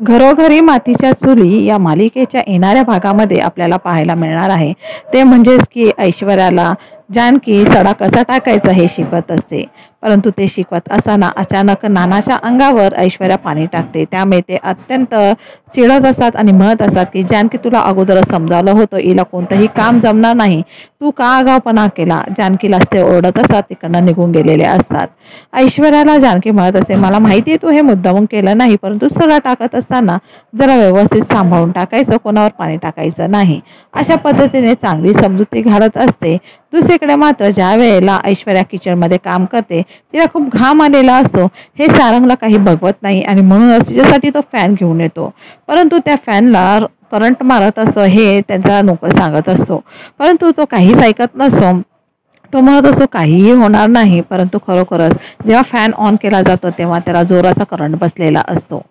घरोघरी मातीच्या चुली या मालिकेच्या येणाऱ्या भागामध्ये आपल्याला पाहायला मिळणार आहे. ते म्हणजेच की ऐश्वर्याला जानकी सडा कसा टाकायचा हे शिकवत असते. परंतु ते शिकवत असताना अचानक नानाच्या अंगावर ऐश्वर्या पाणी टाकते. त्यामुळे ते अत्यंत चिडत असतात आणि म्हणत असतात की जानकी, तुला अगोदरच समजावलं होतं, हिला कोणतंही काम जमणार नाही, तू का आगाऊपणा केला. जानकीलाच ते ओरडत असतात, तिकडनं निघून गेलेले असतात. ऐश्वर्याला जानकी म्हणत असे, मला माहिती आहे तू हे मुद्दामून केलं नाही, परंतु सगळं टाकत असताना जरा व्यवस्थित सांभाळून टाकायचं, कोणावर पाणी टाकायचं नाही, अशा पद्धतीने चांगली समजुती घालत असते. दुसरीकडे मात्र ज्या वेळेला ऐश्वर्या किचनमध्ये काम करते, तिला खूप घाम आलेला असतो. हे सारंगला काही बघवत नाही आणि म्हणूनच तिच्यासाठी तो फॅन घेऊन येतो. परंतु त्या फॅनला करंट मारत असतो हे त्यांचा नोकर सांगत असतो, परंतु तो काहीच ऐकत नसतो. तो म्हणत असतो काहीही होणार नाही, परंतु खरोखरच जेव्हा फॅन ऑन केला जातो तेव्हा त्याला जोराचा करंट बसलेला असतो.